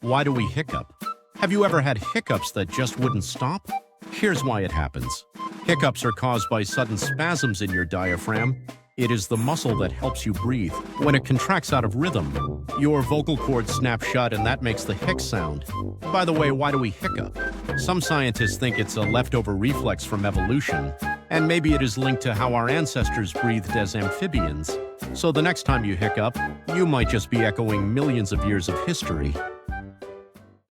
Why do we hiccup? Have you ever had hiccups that just wouldn't stop? Here's why it happens. Hiccups are caused by sudden spasms in your diaphragm. It is the muscle that helps you breathe. When it contracts out of rhythm, your vocal cords snap shut and that makes the hic sound. By the way, why do we hiccup? Some scientists think it's a leftover reflex from evolution, and maybe it is linked to how our ancestors breathed as amphibians. So the next time you hiccup, you might just be echoing millions of years of history.